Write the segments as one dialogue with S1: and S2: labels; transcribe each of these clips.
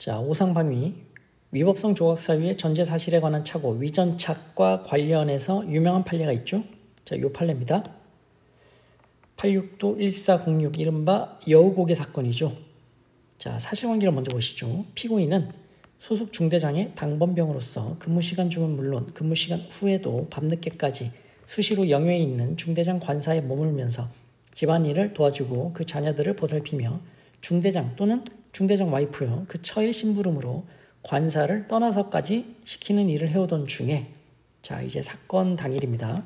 S1: 자, 오상방위 위법성 조각 사유의 전제 사실에 관한 착오, 위전착과 관련해서 유명한 판례가 있죠. 자, 요 판례입니다. 86도 1406 이른바 여우고개 사건이죠. 자, 사실관계를 먼저 보시죠. 피고인은 소속 중대장의 당번병으로서 근무시간 중은 물론 근무시간 후에도 밤늦게까지 수시로 영외에 있는 중대장 관사에 머물면서 집안일을 도와주고 그 자녀들을 보살피며 중대장 또는 중대장 와이프여 그 처의 심부름으로 관사를 떠나서까지 시키는 일을 해오던 중에, 자, 이제 사건 당일입니다.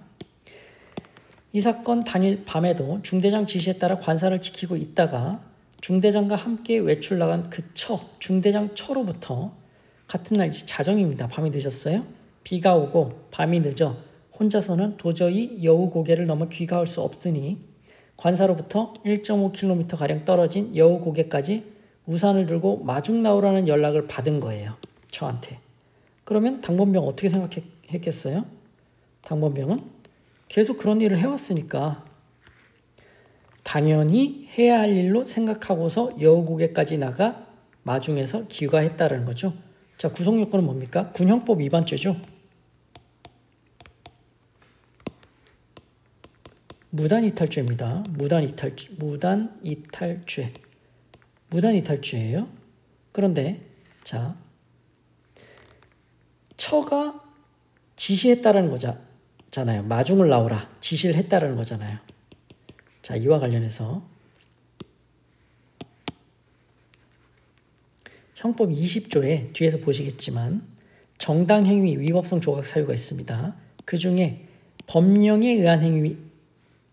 S1: 이 사건 당일 밤에도 중대장 지시에 따라 관사를 지키고 있다가 중대장과 함께 외출 나간 그 중대장 처로부터 같은 날 자정입니다. 밤이 늦었어요. 비가 오고 밤이 늦어 혼자서는 도저히 여우고개를 넘어 귀가할 수 없으니 관사로부터 1.5km가량 떨어진 여우고개까지 우산을 들고 마중 나오라는 연락을 받은 거예요. 저한테. 그러면 당번병 어떻게 생각했겠어요? 당번병은 계속 그런 일을 해왔으니까 당연히 해야 할 일로 생각하고서 여우고개까지 나가 마중에서 귀가했다는 거죠. 자, 구성요건은 뭡니까? 군형법 위반죄죠. 무단이탈죄입니다. 무단이탈죄예요. 그런데 자, 처가 지시했다는 거잖아요. 마중을 나오라 지시를 했다는 거잖아요. 자, 이와 관련해서 형법 20조에 뒤에서 보시겠지만 정당행위 위법성 조각 사유가 있습니다. 그 중에 법령에 의한 행위에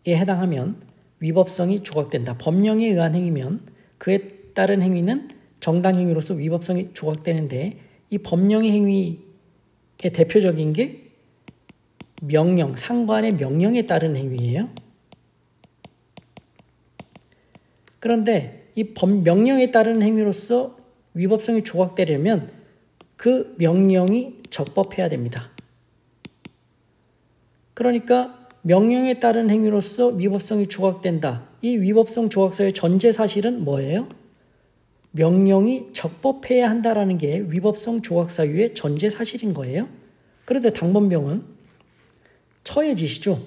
S1: 해당하면 위법성이 조각된다. 법령에 의한 행위면 그에 따른 행위는 정당행위로서 위법성이 조각되는데, 이 법령의 행위의 대표적인 게 명령, 상관의 명령에 따른 행위예요. 그런데 이 명령에 따른 행위로서 위법성이 조각되려면 그 명령이 적법해야 됩니다. 그러니까 명령에 따른 행위로서 위법성이 조각된다. 이 위법성 조각사유의 전제 사실은 뭐예요? 명령이 적법해야 한다라는 게 위법성 조각사유의 전제 사실인 거예요. 그런데 당번병은 처의 지시죠.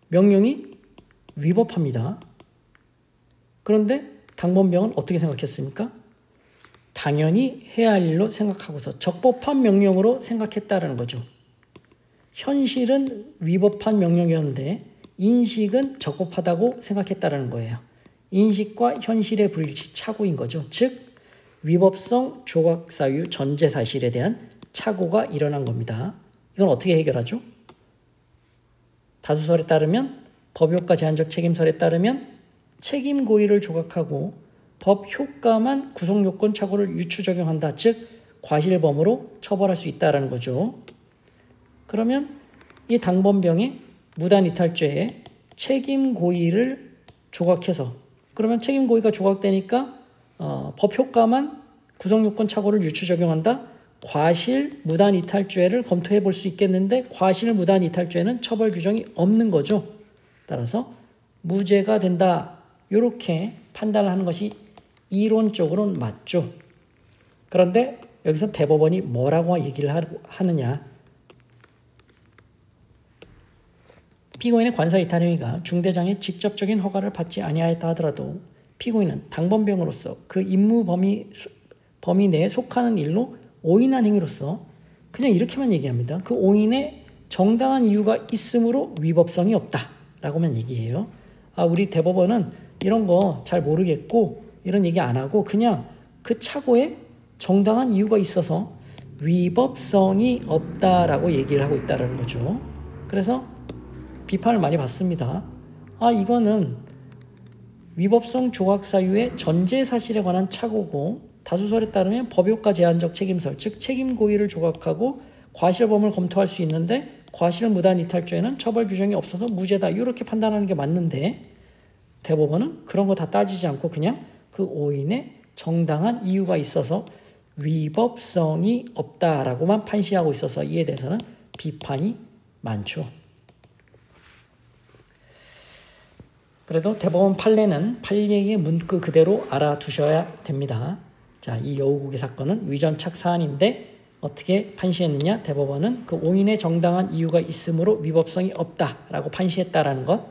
S1: 명령이 위법합니다. 그런데 당번병은 어떻게 생각했습니까? 당연히 해야 할 일로 생각하고서 적법한 명령으로 생각했다는 거죠. 현실은 위법한 명령이었는데 인식은 적법하다고 생각했다는 거예요. 인식과 현실의 불일치, 착오인 거죠. 즉 위법성 조각사유 전제 사실에 대한 착오가 일어난 겁니다. 이건 어떻게 해결하죠? 다수설에 따르면 법효과 제한적 책임설에 따르면 책임 고의를 조각하고 법 효과만 구성요건 착오를 유추 적용한다. 즉 과실범으로 처벌할 수 있다는 거죠. 그러면 이 당번병의 무단이탈죄에 책임 고의를 조각해서, 그러면 책임 고의가 조각되니까 법 효과만 구성요건 착오를 유추 적용한다. 과실 무단이탈죄를 검토해 볼 수 있겠는데 과실 무단이탈죄는 처벌 규정이 없는 거죠. 따라서 무죄가 된다. 이렇게 판단을 하는 것이 이론적으로는 맞죠. 그런데 여기서 대법원이 뭐라고 얘기를 하느냐. 피고인의 관사이탈 행위가 중대장의 직접적인 허가를 받지 아니하였다 하더라도 피고인은 당번병으로서 그 임무 범위 내에 속하는 일로 오인한 행위로서 그냥 이렇게만 얘기합니다. 그 오인에 정당한 이유가 있으므로 위법성이 없다라고만 얘기해요. 우리 대법원은 이런 거 잘 모르겠고 이런 얘기 안 하고 그냥 그 착오에 정당한 이유가 있어서 위법성이 없다라고 얘기를 하고 있다는 거죠. 그래서 비판을 많이 받습니다. 이거는 위법성 조각 사유의 전제 사실에 관한 착오고 다수설에 따르면 법효과 제한적 책임설, 즉 책임 고의를 조각하고 과실범을 검토할 수 있는데 과실 무단이탈죄는 처벌 규정이 없어서 무죄다. 이렇게 판단하는 게 맞는데 대법원은 그런 거 다 따지지 않고 그냥 그 오인에 정당한 이유가 있어서 위법성이 없다라고만 판시하고 있어서 이에 대해서는 비판이 많죠. 그래도 대법원 판례는 판례의 문구 그대로 알아두셔야 됩니다. 자, 이 여우고기 사건은 위전착 사안인데 어떻게 판시했느냐? 대법원은 그 오인의 정당한 이유가 있으므로 위법성이 없다라고 판시했다라는 것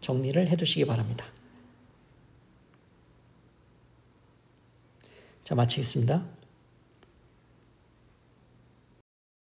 S1: 정리를 해두시기 바랍니다. 자, 마치겠습니다.